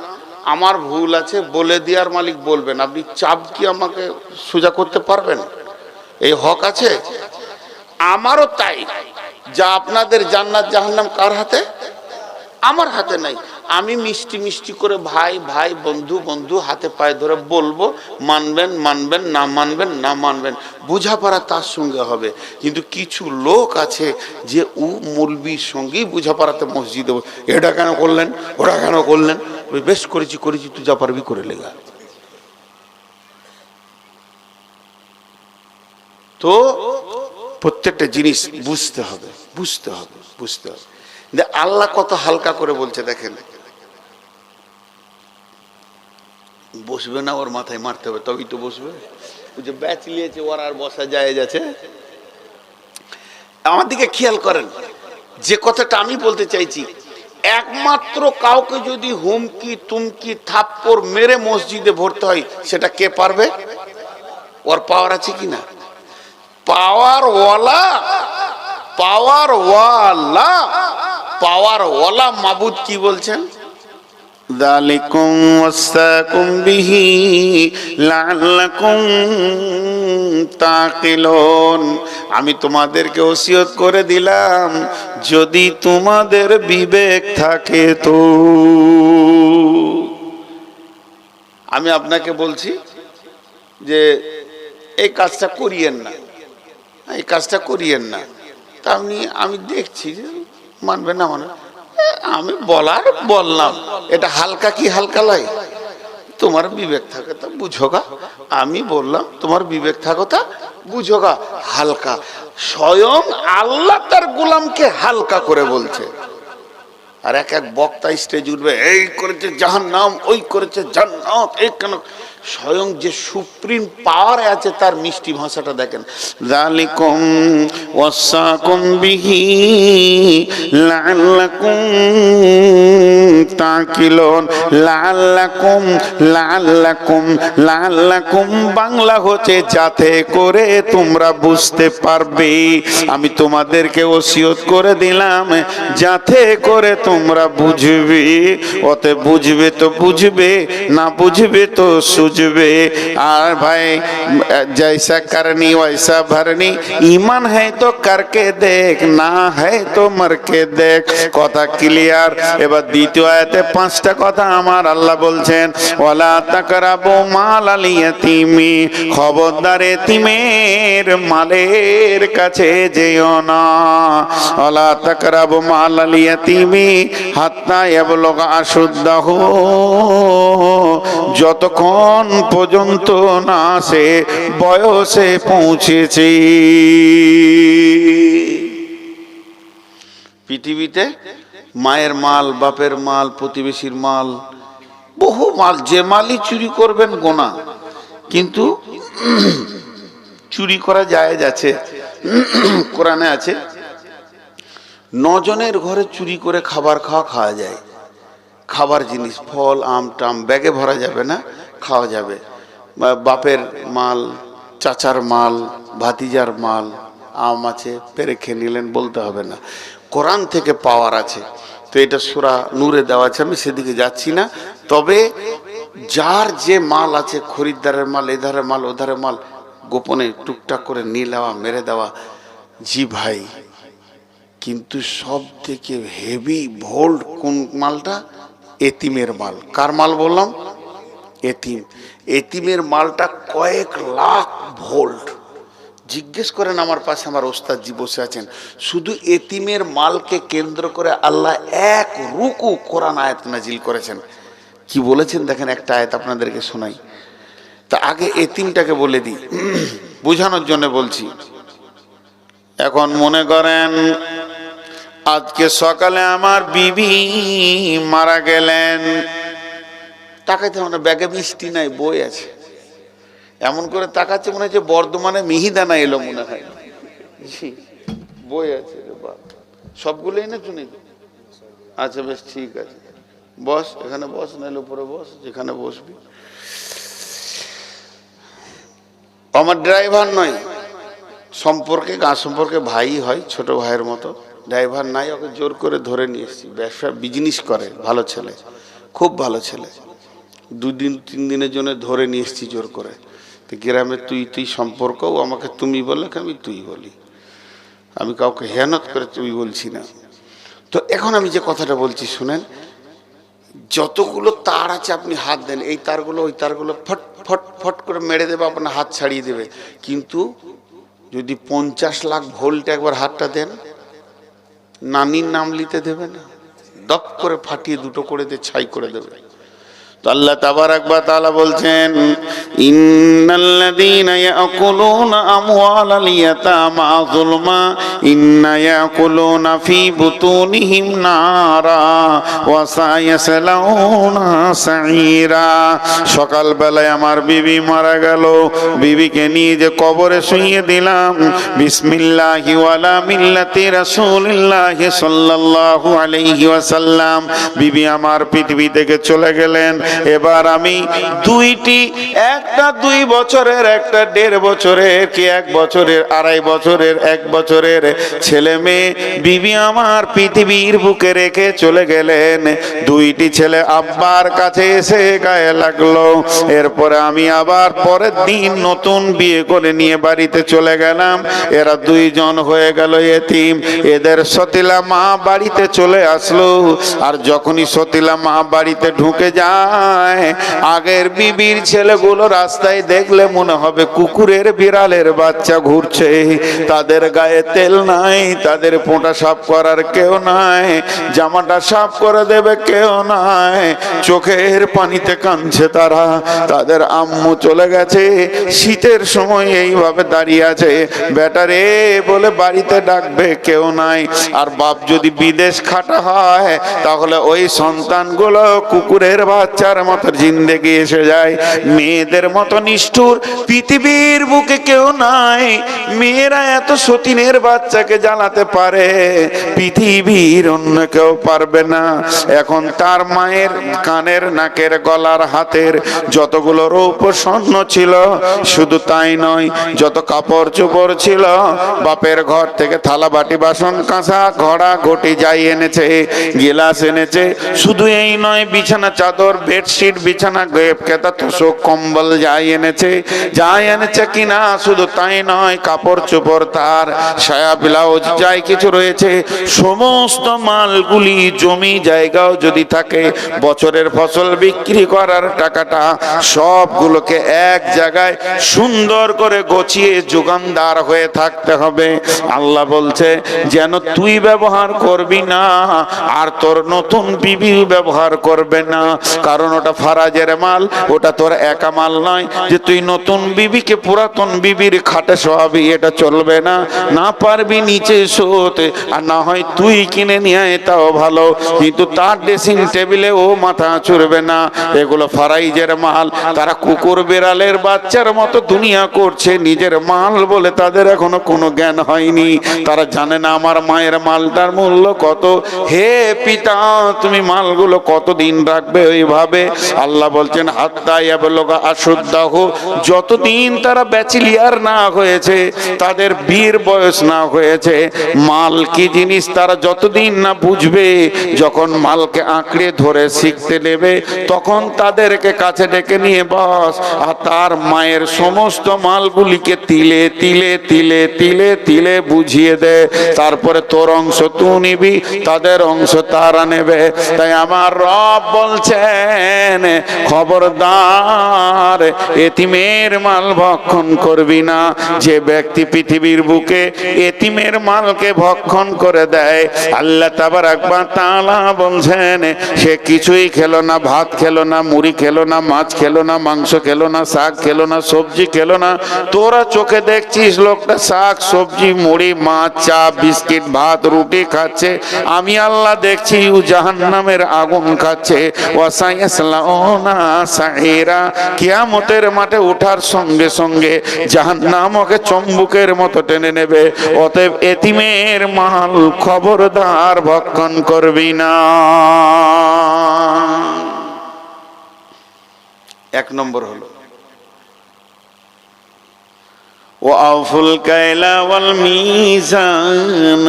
আমার ভুল আছে বলে দেওয়ার মালিক বলবেন, আপনি চাপ কি আমাকে সোজা করতে পারবেন? এই হক আছে? আমারও তাই। যা আপনাদের জান্নাত জাহান্নাম কার হাতে? আমার হাতে নাই। আমি মিষ্টি মিষ্টি করে ভাই ভাই বন্ধু বন্ধু হাতে পায়ে ধরে বলবো, মানবেন মানবেন, না মানবেন না মানবেন, বোঝাপড়া তার সঙ্গে হবে। কিন্তু কিছু লোক আছে যে ও মৌলবীর সঙ্গেই বোঝাপড়াতে মসজিদে, এটা কেন করলেন, ওটা কেন করলেন, বেশ করেছি করেছি, তুই যা পারবি করে লেগা। তো প্রত্যেকটা জিনিস বুঝতে হবে, বুঝতে হবে, বুঝতে হবে। আল্লাহ কত হালকা করে বলছে দেখেন, বসবে না ওর মাথায় মারতে হবে তবেই তো বসবে। ওই যে ব্যাচ নিয়েছে ওর আর বসা যায় যাচ্ছে। আমার দিকে খেয়াল করেন, যে কথাটা আমি বলতে চাইছি, একমাত্র কাউকে যদি হুমকি তুমকি থাপ্পড় মেরে মসজিদে ভরতে হয়, সেটা কে পারবে? ওর পাওয়ার আছে কিনা? পাওয়ার ওয়ালা, পাওয়ার ওয়ালা, পাওয়ার ওয়ালা মাবুদ কি বলছেন? যালিকুম ওয়াসাকুম বিহি লাআল্লাকুম তাকিলুন, আমি তোমাদেরকে ওসিয়ত করে দিলাম যদি তোমাদের বিবেক থাকে তো। আমি আপনাকে বলছি যে এই কাজটা করিয়েন না, এই কাজটা করিয়েন না। তা আমি দেখছি যে মানবে না, মানে আমি বললাম, এটা হালকা কি হালকা লাগে? তোমার বিবেক থাকে তা বুঝোগা। আমি বললাম তোমার বিবেক থাকো তা বুঝোগা, হালকা। স্বয়ং আল্লাহ তার গোলামকে হালকা করে বলছে। আর এক এক বক্তা স্টেজ উঠবে, এই করেছে জাহান্নাম, ওই করেছে জান্নাত, এই কেন? স্বয়ং যে সুপ্রিম পাওয়ার আছে তার মিষ্টি ভাষাটা দেখেন। যালিকুম ওয়াসাকুম বিহি লাআল্লাকুম তাকিলুন। লাআল্লাকুম, লাআল্লাকুম, লাআল্লাকুম বাংলা হচ্ছে যাতে করে তোমরা বুঝতে পারবে। আমি তোমাদেরকে ওসিয়ত করে দিলাম যাতে করে তোমরা বুঝবে। ওতে বুঝবে তো বুঝবে, না বুঝবে তো বুঝবে। আর ভাই জৈসা করনি वैसा भरनी, ईमान है तो करके देख, ना है तो मर के देख। কথা ক্লিয়ার। এবার দ্বিতীয় আয়াতে 5টা কথা আমার আল্লাহ বলছেন, ওয়ালা তাকরাবু মালাল ইয়াতীমি, খবরদার এতিমের মালের কাছে যেও না। ওয়ালা তাকরাবু মালাল ইয়াতীমি হাত্তা ইয়াবলুগা আশুদ্দাহু, যতক্ষণ পর্যন্ত না সে বয়সে পৌঁছেছে। পৃথিবীতে মায়ের মাল, বাপের মাল, প্রতিবেশীর মাল, বহু মাল, যে মালই চুরি করবেন গোনা, কিন্তু চুরি করা জায়েজ আছে। কোরআনে আছে 9 জনের ঘরে চুরি করে খাবার খাওয়া যায়। খাবার জিনিস, ফল, আম টাম ব্যাগে ভরা যাবে না, খাওয়া যাবে। বাপের মাল, চাচার মাল, ভাতিজার মাল, আম আছে পেরে খেয়ে নিলেন, বলতে হবে না। কোরআন থেকে পাওয়ার আছে। তো এটা সূরা নূরে দেওয়া আছে, আমি সেদিকে যাচ্ছি না। তবে যার যে মাল আছে, খরিদ্দারের মাল, এধারের মাল, ওধারের মাল, গোপনে টুকটাক করে নিয়ে নেওয়া, মেরে দেওয়া, জি ভাই। কিন্তু সব থেকে হেভি ভোল্ট কোন মালটা? এতিমের মাল। কার মাল বললাম? এতিম। এতিমের মালটা কয়েক লাখ ভোল্ট। জিজ্ঞেস করেন, আমার পাশে আমার ওস্তাদজি বসে আছেন, শুধু এতিমের মালকে কেন্দ্র করে আল্লাহ এক রুকু কোরআন আয়াত নাজিল করেছেন। কি বলেছেন দেখেন, একটা আয়াত আপনাদেরকে শোনাই। তা আগে এতিমটাকে বলে দিই, বোঝানোর জন্য বলছি। এখন মনে করেন আজকে সকালে আমার বিবি মারা গেলেন, তাকাইতে হবে না, ব্যাগে মিষ্টি নাই, বই আছে। এমন করে তাকাচ্ছে মনে হচ্ছে বর্ধমানে মিহিদানা এলো মনে হয়। বই আছে, সবগুলোই না শুনি। আচ্ছা বেশ, ঠিক আছে, বস, এখানে বস, নাইলে উপরে বস, যেখানে বসবি। আমার ড্রাইভার নয়, সম্পর্কে, গাঁ সম্পর্কে ভাই হয়, ছোট ভাইয়ের মতো। ড্রাইভার নাই, ওকে জোর করে ধরে নিয়ে এসেছি। ব্যবসা বিজনেস করে, ভালো ছেলে, খুব ভালো ছেলে। 2 দিন 3 দিনের জন্য ধরে নিয়ে এসেছি জোর করে। তো গ্রামে তুই সম্পর্কও আমাকে তুমি বলে, আমি তুই বলি, আমি কাউকে হেয়ানত করে তুই বলছি না। তো এখন আমি যে কথাটা বলছি শুনেন, যতগুলো তার আছে আপনি হাত দেন, এই তারগুলো ওই তারগুলো ফট ফট ফট করে মেরে দেবে, আপনার হাত ছাড়িয়ে দেবে। কিন্তু যদি 50 লাখ ভোল্ট একবার হাতটা দেন, নানির নাম নিতে দেবে না, দপ করে ফাটিয়ে 2 করে দিয়ে ছাই করে দেবে। তো আল্লাহ তাবারাক ওয়া তাআলা বলছেন, ইন্নাল্লাযীনা ইয়াকুলুনা আমওয়ালাল ইয়াতামা যুলমা ইন্না ইয়াকুলুনা ফী বুতুনিহিম নারা ওয়া সায়াসলাউনা সাঈরা। সকালবেলায় আমার বিবি মারা গেল, বিবিকে নিয়ে যে কবরে শুইয়ে দিলাম, বিসমিল্লাহি ওয়ালা মিল্লাতি রাসূলিল্লাহি সাল্লাল্লাহু আলাইহি ওয়াসাল্লাম। বিবি আমার পৃথিবী থেকে চলে গেলেন। এবার আমি 2টি, একটা 2 বছরের, একটা 1.5 বছরের, কি 1 বছরের, 2.5 বছরের, 1 বছরের ছেলে মেয়ে বিবি আমার পৃথিবীর বুকে রেখে চলে গেলেন। 2টি ছেলে আব্বার কাছে এসে গায়ে লাগলো। এরপরে আমি আবার পরের দিন নতুন বিয়ে করে নিয়ে বাড়িতে চলে গেলাম। এরা 2 জন হয়ে গেল এতিম। এদের সতীলা মা বাড়িতে চলে আসলো। আর যখনই সতীলা মা বাড়িতে ঢুকে যায়, আগের বিবির ছেলেগুলো রাস্তায় দেখলে মনে হবে কুকুরের, বিড়ালের বাচ্চা ঘুরছে। তাদের গায়ে তেল নাই, তাদের পোঁটা সাফ করার কেউ নাই, জামাটা সাফ করে দেবে কেউ নাই, চোখের পানিতে কাঁদছে তারা। তাদের আম্মু চলে গেছে, শীতের সময় এইভাবে দাঁড়িয়ে আছে, বেটারে বলে বাড়িতে ডাকবে কেউ নাই। আর বাপ যদি বিদেশ খাটা হয়, তাহলে ওই সন্তানগুলো কুকুরের বাচ্চার মতো জিন্দেগি এসে যায়। মেয়েদের মতো নিষ্ঠুর পৃথিবীর বুকে কেউ নাই। মেয়েরা এত সতীনের বাচ্চাকে জ্বালাতে পারে, পৃথিবীর অন্য কেউ পারবে না। এখন তার মায়ের কানের, নাকের, গলার, হাতের যতগুলো রৌপ্য স্বর্ণ ছিল, শুধু তাই নয়, যত কাপড় চোপড় ছিল, বাপের ঘর থেকে থালা বাটি বাসন কাঁসা ঘড়া ঘটি যাই এনেছে, গিলাস এনেছে। শুধু এই নয়, বিছানা চাদর বেডশিট বিছানা কেতা তোষক কম্বল যাই এনেছে কিনা, শুধু তাই নয়, কাপড় চোপড় তার সায়া ব্লাউজ যাই কিছু রয়েছে, সমস্ত মালগুলি জমি জায়গাও যদি থাকে, বছরের ফসল বিক্রি করার টাকাটা সবগুলোকে এক জায়গায় সুন্দর করে গছিয়ে যোগানদার হয়ে থাকতে হবে। আল্লাহ বলছে যেন তুই ব্যবহার করবি না আর তোর নতুন বিবি ব্যবহার করবে না, কারণ ওটা ফারাজের মাল, ওটা তোর একা মাল নয় যে তুই নতুন বিবিকে পুরাতন বিবির খাটে শোয়াবি, এটা চলবে না। না পারবি নিচে শোতে, আর না হয় তুই কিনে নিয়ে আয়, তাও ভালো, কিন্তু তার ড্রেসিং টেবিলে ও মাথা চড়বে না। এগুলো ফারাইজের মাল। তারা কুকুর বেড়ালের বাচ্চার মতো দুনিয়া করছে, নিজের মাল বলে তাদের এখনো কোনো জ্ঞান হয়নি। তারা জানে না আমার মায়ের মালটার মূল্য কত। হে পিতা, তুমি মালগুলো কতদিন রাখবে ওইভাবে? আল্লাহ বলছেন হাত্তা ইয়াবলুগা আশুদ্দাহ, যতদিন তারা ব্যাচেলিয়ার না হয়েছে, তাদের বীর বয়স না হয়েছে, মাল কি জিনিস তারা যতদিন না বুঝবে, যখন মালকে আঁকড়ে ধরে শিখতে নেবে, তখন তাদেরকে কাছে ডেকে নিয়ে বস, আর তার মায়ের সমস্ত মালগুলিকে তিলে তিলে তিলে তিলে তিলে বুঝিয়ে দে, তারপরে তোর অংশ তুই নিবি, তাদের অংশ তারা নেবে। তাই আমার রব বলছেন খবরদার এতিমের মাল ভক্ষণ করবি না। যে ব্যক্তি পৃথিবীর বুকে এতিমের মালকে ভক্ষণ করে দেয়, আল্লাহ তাবারাক ওয়া তাআলা বলছেন সে কিছুই খেলো না, ভাত খেলো না, মুড়ি খেলো না, মাছ খেলো না, মাংস খেলো না, শাক খেলো না, সবজি খেলো না। তোরা চোখে দেখছিস লোকটা শাক সবজি মুড়ি মাছ চা বিস্কিট ভাত রুটি খাচ্ছে, আমি আল্লাহ দেখছি ও জাহান্নামের আগুন খাচ্ছে। ওয়াসায়াসলাউনা সাইরা, কিয়ামতের মাঠে ওঠার সঙ্গে সঙ্গে জাহান্নাম ওকে চম্বুকের মতো টেনে নেবে। অতএব এতিমের মাল খবরদার ভক্ষণ করবি না। এক নম্বর হলো ওয়াউফুল কাইলা ওয়াল মিজান,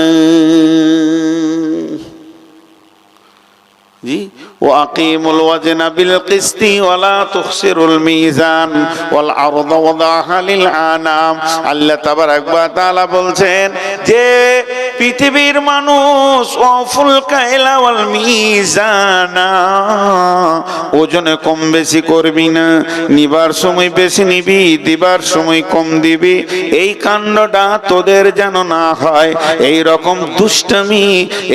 জি ওয়াকিমুল ওয়াজনা বিল কিসতি ওয়ালা তুখসিরুল মিজান ওয়াল আরদা ওয়াদাহা লিল আনাম। আল্লাহ তাবারাক ওয়া তাআলা বলছেন যে পৃথিবীর মানুষ ওয়াফুল কাইলা ওয়াল মিজানা, ওজনে কম বেশি করবি না, নিবার সময় বেশি নিবি, দিবার সময় কম দিবি। এই কাণ্ডটা তোদের যেন না হয়। এই রকম দুষ্টামি,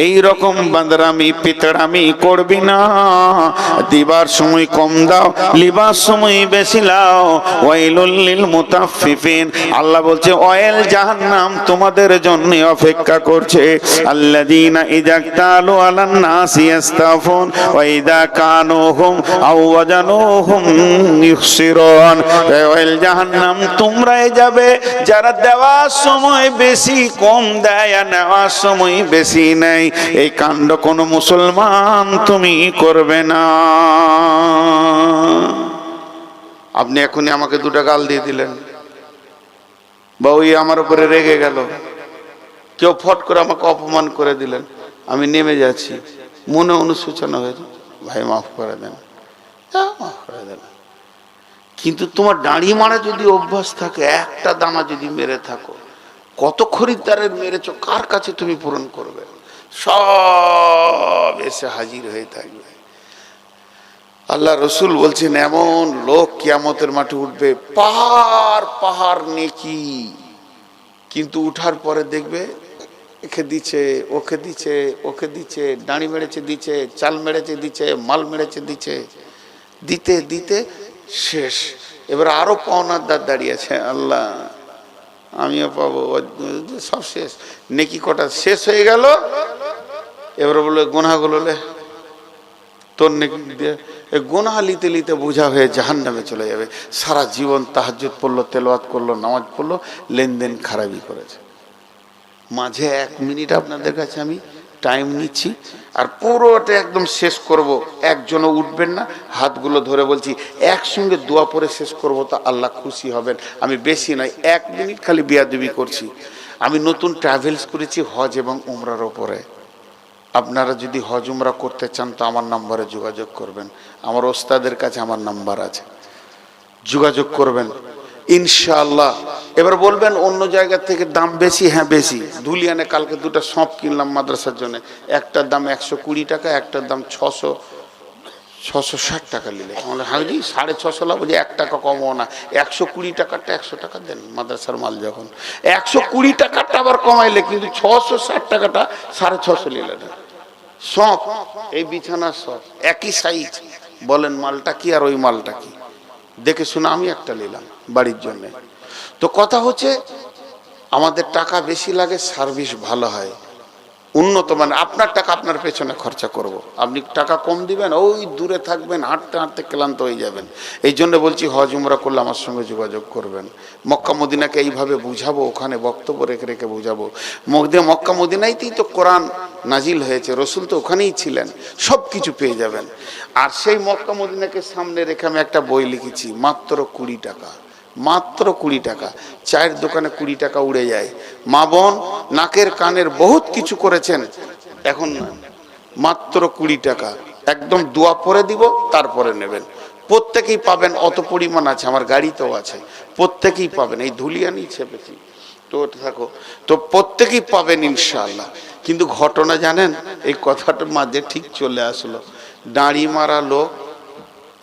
এই রকম বান্দরামি পিতরামি করবি না। দিবার সময় কম দাও, লিবার সময় বেশি লাও। ওয়াইলুল লিল মুতাফফিফিন, আল্লাহ বলছে অয়েল জাহান্নাম তোমাদের জন্য অপেক্ষা করছে। আল্লাযীনা ইযা তালু আলান নাসি ইস্তাফুন ওয়া ইযা কানুহুম আও ওয়াজানুহুম ইখসিরুন। অয়েল জাহান্নাম তোমরাই যাবে যারা দেওয়ার সময় বেশি কম দেয় আর নেওয়ার সময় বেশি নেয়। এই কাণ্ড কোনো মুসলমান তুমি করবে না। আপনি এখনই আমাকে দুটো গাল দিয়ে দিলেন, বা ওই আমার উপরে রেগে গেল, কেউ ফট করে আমাকে অপমান করে দিলেন, আমি নেমে যাচ্ছি, মনে অনুশোচনা হয়েছে, ভাই মাফ করে দেন, মাফ করে দেন। কিন্তু তোমার দাড়ি মারা যদি অভ্যাস থাকে, একটা দানা যদি মেরে থাকো, কত খরিদ্দারের মেরেছো, কার কাছে তুমি পূরণ করবে? সব এসে হাজির হয়ে থাকবে। আল্লাহ রসুল বলছেন এমন লোক কিয়ামতের মাঠে উঠবে, পাহাড় পাহাড় নেকি, কিন্তু উঠার পরে দেখবে একে দিচ্ছে, ওকে দিচ্ছে, ওকে দিচ্ছে, দাঁড়ি মেরেছে দিচ্ছে, চাল মেরেছে দিচ্ছে, মাল মেরেছে দিচ্ছে, দিতে দিতে শেষ। এবার আরো পাওনার দাঁড় দাঁড়িয়েছে, আল্লাহ আমিও পাবো, সব শেষ, নেকি কটা শেষ হয়ে গেল। এবার বলে গোনাগুলো তোর নেকি দিয়ে, গোনা লিতে লিতে বোঝা হয়ে জাহান্নামে চলে যাবে। সারা জীবন তাহাজ্জুদ পড়লো, তেলাওয়াত করলো, নামাজ পড়লো, লেনদেন খারাপই করেছে। মাঝে 1 মিনিট আপনাদের কাছে আমি টাইম নিচ্ছি, আর পুরোটা একদম শেষ করব। একজনও উঠবেন না, হাতগুলো ধরে বলছি একসঙ্গে দোয়া পরে শেষ করব, তো আল্লাহ খুশি হবেন। আমি বেশি নয়, 1 মিনিট খালি বিয়াদবি করছি। আমি নতুন ট্রাভেলস করেছি হজ এবং উমরার ওপরে। আপনারা যদি হজ উমরা করতে চান তো আমার নম্বরে যোগাযোগ করবেন, আমার ওস্তাদের কাছে আমার নাম্বার আছে, যোগাযোগ করবেন ইনশাআল্লাহ। এবার বলবেন অন্য জায়গা থেকে দাম বেশি, হ্যাঁ বেশি। ধুলিয়ানে কালকে দুটো সঁপ কিনলাম মাদ্রাসার জন্য, একটার দাম 120 টাকা, একটার দাম 660 টাকা নিলে। আমাদের হাজি 650 লাভ, বলছি 1 টাকা কমও না, 120 টাকারটা 100 টাকা দেন মাদ্রাসার মাল যখন, 120 টাকারটা আবার কমাইলে, কিন্তু 660 টাকাটা 650 নিলে না। সঁপ, এই বিছানার সঁপ একই সাইজ, বলেন মালটা কি আর ওই মালটা কি? দেখে শুনে আমি একটা নিলাম বাড়ির জন্য। তো কথা হচ্ছে আমাদের টাকা বেশি লাগে, সার্ভিস ভালো হয়, উন্নত মানে। আপনার টাকা আপনার পেছনে খরচা করব, আপনি টাকা কম দিবেন, ওই দূরে থাকবেন, হাঁটতে হাঁটতে ক্লান্ত হয়ে যাবেন। এই জন্য বলছি হজ উমরা করলে আমার সঙ্গে যোগাযোগ করবেন। মক্কা মদিনাকে এইভাবে বুঝাবো, ওখানে বক্তব্য রেখে রেখে বুঝাবো। মক্কা মদিনাইতেই তো কোরআন নাজিল হয়েছে, রসুল তো ওখানেই ছিলেন, সব কিছু পেয়ে যাবেন। আর সেই মক্কা মদিনাকে সামনে রেখে আমি একটা বই লিখেছি, মাত্র 20 টাকা, মাত্র 20 টাকা। চায়ের দোকানে 20 টাকা উড়ে যায়। মা বোন নাকের কানের বহুত কিছু করেছেন, এখন মাত্র 20 টাকা, একদম দোয়া পরে দিব, তারপরে নেবেন। প্রত্যেকেই পাবেন, অত পরিমাণ আছে, আমার গাড়িতেও আছে, প্রত্যেকেই পাবেন। এই ধুলিয়ানি ছেপেছি তো থাকো, তো প্রত্যেকেই পাবেন ইনশাআল্লাহ। কিন্তু ঘটনা জানেন, এই কথাটার মাঝে ঠিক চলে আসলো, দাঁড়ি মারা লোক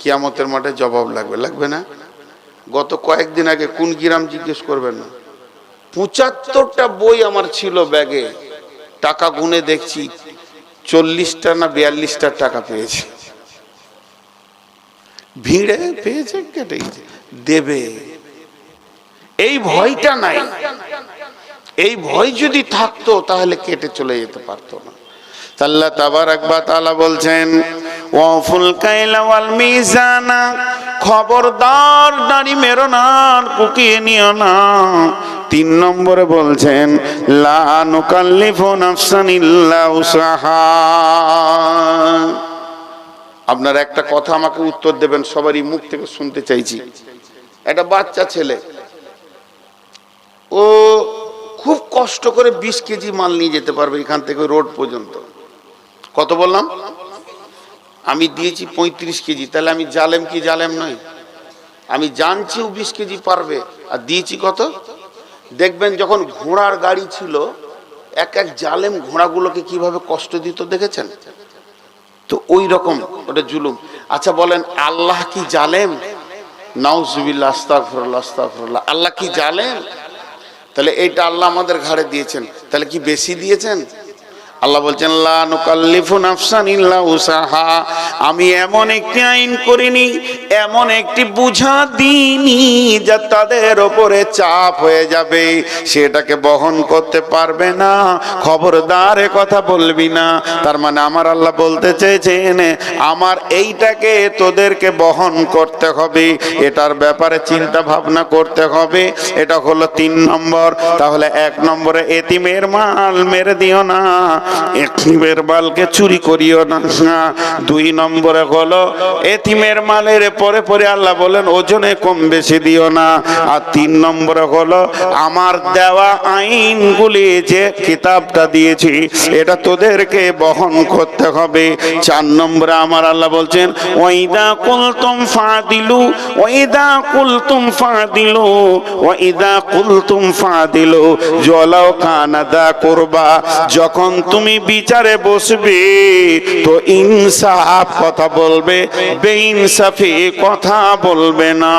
কিয়ামতের মাঠে জবাব লাগবে, লাগবে না? গত কয়েকদিন আগে কোন গ্রাম জিজ্ঞেস করবেন না, 75টা বই আমার ছিল ব্যাগে, টাকা গুনে দেখছি 40টা না 42টা টাকা পেয়েছে। ভিড়ে পেয়েছে, কেটে গেছে, দেবে। এই ভয়টা নাই, এই ভয় যদি থাকতো তাহলে কেটে চলে যেতে পারতো না। আল্লাহ তাবারাক ওয়া তাআলা বলছেন, ওয়াফুল কাইলা ওয়াল মিজানা, খবরদার দাড়ি মেরো না, কুকিয়ে নিও না। 3 নম্বরে বলছেন, লা নুকাল্লিফু নাফসান ইল্লা উসাহা। আপনার একটা কথা আমাকে উত্তর দেবেন, সবারই মুখ থেকে শুনতে চাইছি। একটা বাচ্চা ছেলে, ও খুব কষ্ট করে 20 কেজি মাল নিয়ে যেতে পারবে এখান থেকে রোড পর্যন্ত। কত বললাম? আমি দিয়েছি 35 কেজি, তাহলে আমি জালেম কি জালেম নই? আমি জানছি ও 20 কেজি পারবে, আর দিয়েছি কত? দেখবেন যখন ঘোড়ার গাড়ি ছিল, এক এক জালেম ঘোড়াগুলোকে কিভাবে কষ্ট দিত দেখেছেন তো? ওই রকম ওটা জুলুম। আচ্ছা বলেন, আল্লাহ কি জালেম? নাউজুবিল্লাহ, আস্তাগফিরুল্লাহ, আস্তাগফিরুল্লাহ। আল্লাহ কি জালেম? তাহলে এইটা আল্লাহ আমাদের ঘাড়ে দিয়েছেন, তাহলে কি বেশি দিয়েছেন? আল্লাহ বলছেন, লা নুকাল্লিফু নাফসান ইল্লা উসাহা, আমি এমন একটি আইন করিনি, এমন একটি বুঝা দিইনি যা তাদের উপরে চাপ হয়ে যাবে, সেটাকে বহন করতে পারবে না। খবরদার কথা বলবি না। তার মানে আমার আল্লাহ বলতে চেয়েছেন, আমার এইটাকে তোদেরকে বহন করতে হবে, এটার ব্যাপারে চিন্তা ভাবনা করতে হবে। এটা হলো 3 নম্বর। তাহলে 1 নম্বরে এতিমের মাল মেরে দিও না, এতিমের মালকে চুরি করিও না। 2 নম্বরে হলো এতিমের মালের পরে পরে আল্লাহ বলেন ওজনে কম বেশি দিও না। আর 3 নম্বরে হলো আমার দেওয়া আইনগুলি, যে কিতাবটা দিয়েছি, এটা তোদেরকে বহন করতে হবে। 4 নম্বরে আমার আল্লাহ বলছেন, ওয়াইদা কুলতুম ফাদিলু, ওয়াইদা কুলতুম ফাদিলু, ওয়াইদা কুলতুম ফাদিলু জলাও কানাদা করবা। যখন তুমি বিচারে বসবে তো ইনসাফ কথা বলবে, বেইনসাফি কথা বলবে না।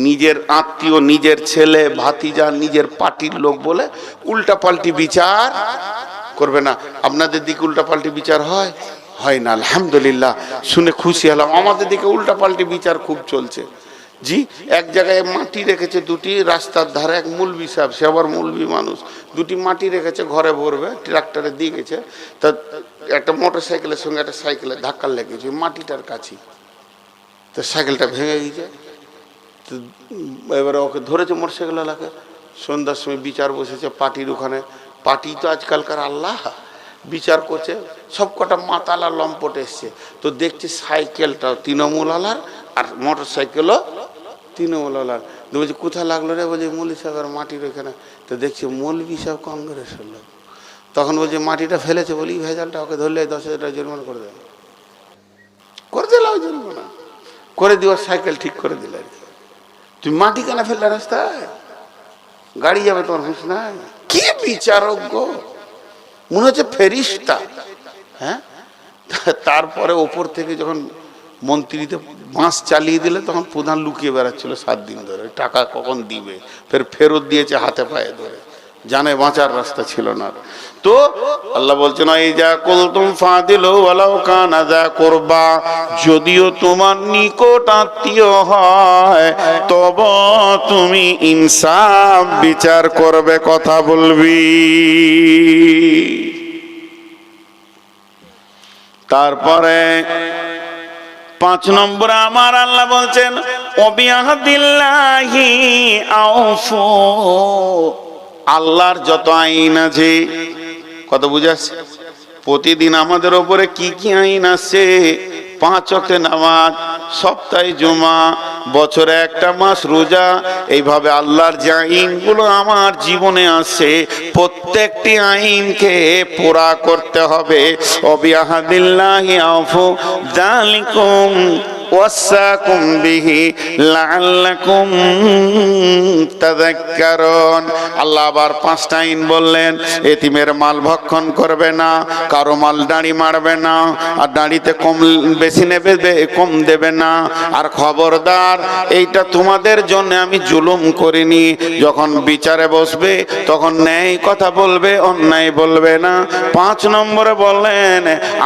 নিজের আত্মীয়, নিজের ছেলে, ভাতিজা, নিজের পার্টির লোক বলে উল্টা পাল্টি বিচার করবে না। আপনাদের দিকে উল্টা পাল্টি বিচার হয়? হয় না, আলহামদুলিল্লাহ, শুনে খুশি হলাম। আমাদের দিকে উল্টা পাল্টি বিচার খুব চলছে। জি, এক জায়গায় মাটি রেখেছে 2টি রাস্তার ধারে, এক মুলবি সাহেব, সে আবার মুলবি মানুষ, 2টি মাটি রেখেছে, ঘরে ভরবে, ট্রাক্টরে দিয়ে গেছে। তা একটা মোটর সাইকেলের সঙ্গে একটা সাইকেলের ধাক্কা লেগেছে মাটিটার কাছে, তো সাইকেলটা ভেঙে গেছে। তো এবারে ওকে ধরেছে মোটরসাইকেলওয়ালাকে। সন্ধ্যার সময় বিচার বসেছে পার্টির ওখানে। পার্টি তো আজকালকার আল্লাহ, বিচার করছে, সব কটা মাতালা লম্পট এসছে। তো দেখছি সাইকেলটাও তৃণমূল আলার আর মোটর সাইকেলও তৃণমূলওয়ালার। বলছি কোথায় লাগলো রে? বলছে মৌলভী সাহেবের মাটির ওইখানে। তো দেখছি মৌলভী সাহেব কংগ্রেসের লোক। তখন বলছে মাটিটা ফেলেছে, বলি ভেজালটা, ওকে ধরলে 10,000 টাকা জরিমানা করে দেয়। করে দিল জরিমানা, করে দিওয়ার সাইকেল ঠিক করে দিল। তুমি মাটি কেন ফেললে রাস্তায়? গাড়ি যাবে, তোমার হুঁশ নাই? কি বিচারক গো, মনে হচ্ছে ফেরিস্তা। হ্যাঁ, তারপরে ওপর থেকে যখন মন্ত্রীতে বাঁশ চালিয়ে দিলে তখন প্রধান লুকিয়ে বেড়াচ্ছিল 7 দিন ধরে, টাকা কখন দিবে। ফেরত দিয়েছে হাতে পায়ে ধরে, জানে বাঁচার রাস্তা ছিল না। তো আল্লাহ বলছেন এই যা কুলতুম ফাদিলু ওয়ালাউ কানা যা কুরবা, যদিও তোমার নিকট আত্মীয় হয় তবে তুমি ইনসাফ বিচার করবে, কথা বলবি। তারপরে 5 নম্বরে আমার আল্লাহ বলছেন ওবিয়াহদিল্লাহি আউফু, আল্লাহর যত আইন আছে, কত বুঝাচ্ছে প্রতিদিন আমাদের ওপরে কি কি আইন আছে। 5 ওয়াক্ত নামাজ, সপ্তাহে জুমা, বছরে একটা মাস রোজা, এইভাবে আল্লাহর যে আইনগুলো আমার জীবনে আছে প্রত্যেকটি আইনকে পুরা করতে হবে। ওবিয়াহদিল্লাহি আউফু যালিকুম ওয়াসাকুম বিহি লাআল্লাকুম তাযাক্কারুন। আল্লাহ আবার 5টা আইন বললেন। এতিমের মাল ভক্ষণ করবে না, কারো মাল দাঁড়ি মারবে না, আর দাঁড়িতে কম বেশি নেবে, কম দেবে না। আর খবরদার, এইটা তোমাদের জন্য আমি জুলুম করিনি। যখন বিচারে বসবে তখন ন্যায় কথা বলবে, অন্যায় বলবে না। 5 নম্বরে বললেন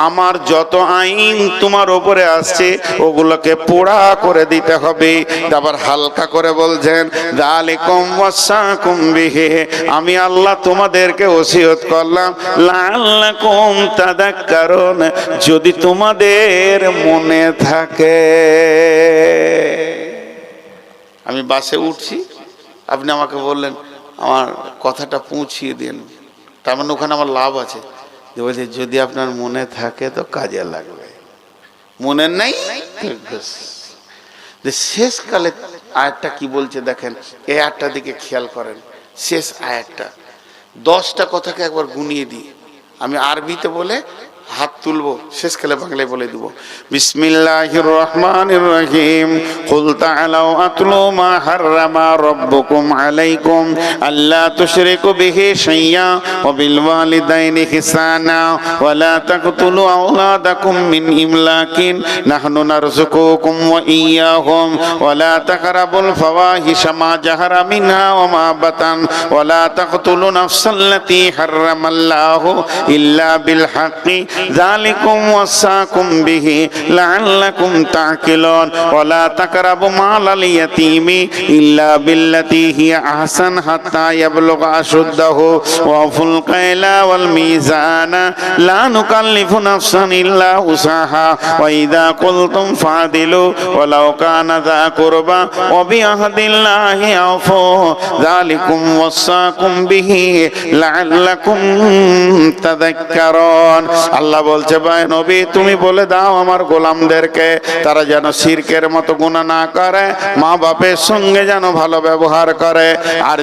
আমার যত আইন তোমার উপরে আসছে ওগুলোকে পোড়া করে দিতে হবে। আবার হালকা করে বলছেন যালিকুম ওয়াসাকুম বিহি, আমি আল্লাহ তোমাদেরকে ওসিয়ত করলাম লাআল্লাকুম তাযাক্কারুন, যদি তোমাদের মনে থাকে। আমি বাসে উঠছি, আপনি আমাকে বললেন আমার কথাটা পৌঁছিয়ে দিন, তার মানে ওখানে আমার লাভ আছে। বলছে যদি আপনার মনে থাকে তো কাজে লাগবে, মনে নাই। শেষকালে আয়াতটা কি বলছে দেখেন, এই আয়াতটা দিকে খেয়াল করেন। শেষ আয়াতটা 10টা কথাকে একবার গুনিয়ে দিই। আমি আরবিতে বলে হাত তুলবো, শেষকালে বাংলায় বলে দেব। বিসমিল্লাহির রহমানির রহিম। কুল তাআলাউ আতলু মা হাররামা রাব্বুকুম আলাইকুম আল্লা তুশরিকু বিহি শাইয়্যা ওয়া বিল ওয়ালিদাইনি ইহসানা ওয়া লা তাকতুলু আওলাদাকুম মিন ইমলাকিন নাহনু নারযুকুকুম ওয়া ইয়্যাহুম ওয়া লা তাকরাবুল ফাওয়াহিশা মা জাহারা মিনহা ওয়া মা বাতান ওয়া লা তাকতুলু নাফসাল্লাতী হাররামাল্লাহু ইল্লা বিল হাক্কি যালিকুম ওয়াসাকুম বিহি লাআল্লাকুম তা'কিলুন ওয়া লা তাকরাবু মালাল ইয়াতীমি ইল্লা বিল্লাতী হিয়া আহসান হাত্তা ইয়াবলুগা আশুদ্দাহু ওয়া ফুল কাইলা ওয়াল মিজানা লা নুকাল্লিফু নাফসান ইল্লা উসাহা ওয়া ইযা কুলতুম ফাদিলু ওয়ালাউ কানা যা কুরবা ওয়া বিআহদিল্লাহি আউফু যালিকুম ওয়াসাকুম বিহি লাআল্লাকুম তাযাক্কারুন। আল্লাহ বলছে ভাই নবী তুমি বলে দাও আমার গোলামদেরকে তারা যেন শিরকের মতো গুনাহ না করে, মা বাপের সঙ্গে যেন ভালো ব্যবহার করে, আর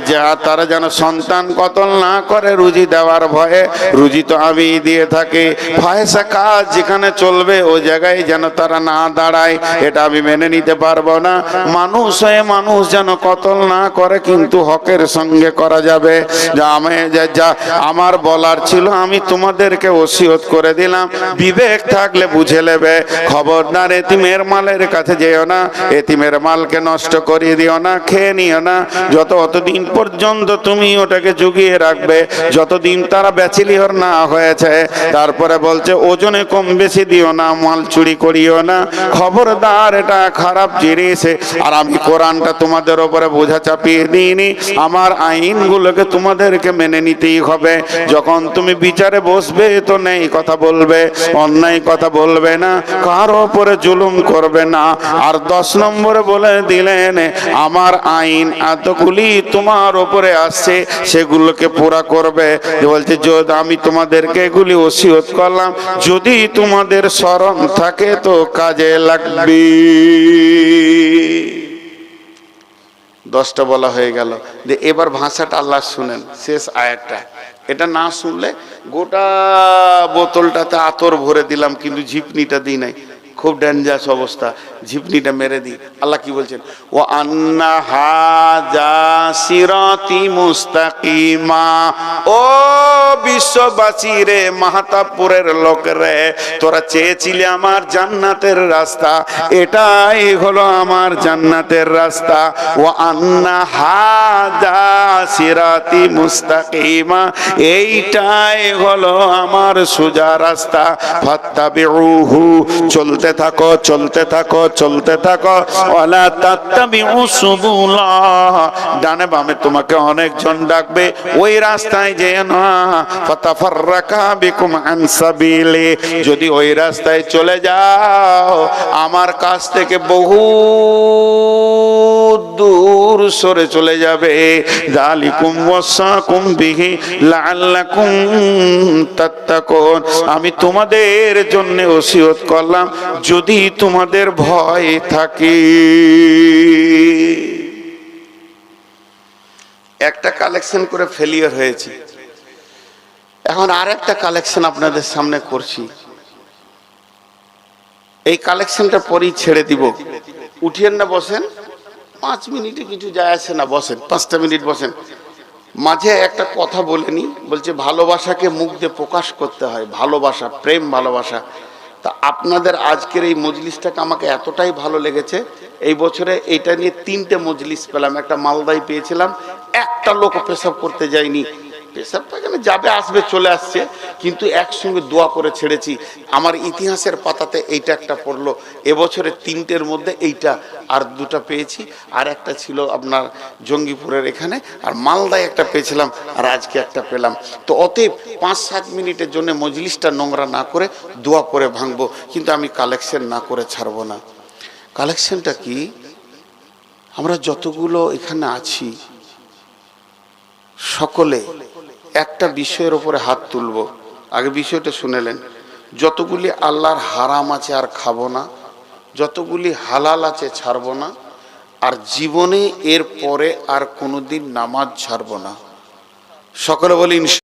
তারা যেন সন্তান কতল না করে রুজি দেওয়ার ভয়ে। রুজি তো আমি দিয়ে থাকি, ফাহেসা কাজ যেখানে চলবে ও জায়গায় যেন তারা না দাঁড়ায়, এটা আমি মেনে নিতে পারবো না। মানুষ হয়ে মানুষ যেন কতল না করে, কিন্তু হকের সঙ্গে করা যাবে। যা আমার বলার ছিল আমি তোমাদেরকে ওসিয়ত করে দিলাম, বিবেক থাকলে বুঝে নেবে। খবরদার এতিমের মালের কাছে যেও না, এতিমের মালকে নষ্ট করিয়ে দিও না, খেয়ে নিও না। অতদিন পর্যন্ত তুমি ওটাকে জুগিয়ে রাখবে যতদিন তারা ব্যাচেলিয়র না হয়েছে। তারপরে বলছে ওজনে কম বেশি দিও না, মাল চুরি করিও না। খবরদার এটা খারাপ জিনিস। আর আমি কোরআনটা তোমাদের উপরে বোঝা চাপিয়ে দিইনি, আমার আইনগুলোকে তোমাদেরকে মেনে নিতেই হবে। যখন তুমি বিচারে বসবে তো নেই কথা বলবে, অন্যায় কথা বলবে না, কার উপরে জুলুম করবে না। আর 10 নম্বরে বলে দিলেন আমার আইন এতগুলি তোমার উপরে আসছে সেগুলোকে পুরা করবে। বলছে যদি আমি তোমাদেরকে এগুলি ওসিয়ত করলাম, যদি তোমাদের স্মরণ থাকে তো কাজে লাগবে। 10টা বলা হয়ে গেল। যে এবার ভাষাটা আল্লাহ শুনেন, শেষ আয়াতটা। এটা না শুনলে গোটা বোতলটাতে আতর ভরে দিলাম কিন্তু ঝিপনিটা দিই নাই, খুব ডেঞ্জারাস অবস্থা, ঝিপনিটা মেরে দিই। আল্লাহ কি বলছেন? ও আন্না হাযা সিরাতি মুস্তাকিমা। ও বিশ্ববাসী রে, মাহতাবপুরের লোক রে, তোরা চেয়েছিলে আমার জান্নাতের রাস্তা, এটাই হলো আমার জান্নাতের রাস্তা। ও আন্না হাযা সিরাতি মুস্তাকিমা, এইটাই হলো আমার সোজা রাস্তা। ফাত্তাবিউহু, চলতে থাকো চলতে থাকো চলতে থাকো। ওয়ালা তাত্তাবিউ সুবুলা, ডানে বামে তোমাকে অনেকজন ডাকবে, ওই রাস্তায় যেও না। ফাতাফাররাকা বিকুম আন সাবিলি, যদি ওই রাস্তায় চলে যাও আমার কাছ থেকে বহু দূর সরে চলে যাবে। যালিকুম ওয়াসাকুম বিহি লাআল্লাকুম তাত্তাকুন, আমি তোমাদের জন্য ওসিয়ত করলাম যদি তোমাদের ভয় থাকে। একটা কালেকশন করে ফেলিয়ার হয়েছে, এখন আর একটা কালেকশন আপনাদের সামনে করছি। এই কালেকশনটা পরেই ছেড়ে দিব, উঠিয়েন না, বসেন। 5 মিনিটে কিছু যায় আসে না, বসেন, 5টা মিনিট বসেন। মাঝে একটা কথা বলেনি, বলছে ভালোবাসাকে মুখ দিয়ে প্রকাশ করতে হয়, ভালোবাসা, প্রেম, ভালোবাসা। তা আপনাদের আজকের এই মজলিসটাকে আমাকে এতটাই ভালো লেগেছে, এই বছরে এইটা নিয়ে 3টে মজলিস পেলাম। একটা মালদায় পেয়েছিলাম, একটা লোক পেশাব করতে যায়নি, পেশাব পায়খানা যাবে আসবে চলে আসছে, কিন্তু একসঙ্গে দোয়া করে ছেড়েছি। আমার ইতিহাসের পাতাতে এইটা একটা পড়লো। এবছরে 3টের মধ্যে এইটা, আর 2টা পেয়েছি, আর একটা ছিল আপনার জঙ্গিপুরের এখানে, আর মালদায় একটা পেয়েছিলাম, আর আজকে একটা পেলাম। তো অতএব 5-7 মিনিটের জন্য মজলিসটা নোংরা না করে দোয়া করে ভাঙবো, কিন্তু আমি কালেকশন না করে ছাড়বো না। কালেকশনটা কি? আমরা যতগুলো এখানে আছি সকলে একটা বিষয়ের উপরে হাত তুলব। আগে বিষয়টা শুনেলেন, যতগুলি আল্লাহর হারাম আছে আর খাবো না, যতগুলি হালাল আছে ছাড়বো না, আর জীবনে এর পরে আর কোনোদিন নামাজ ছাড়বো না। সকলে বলি ইনশাআল্লাহ।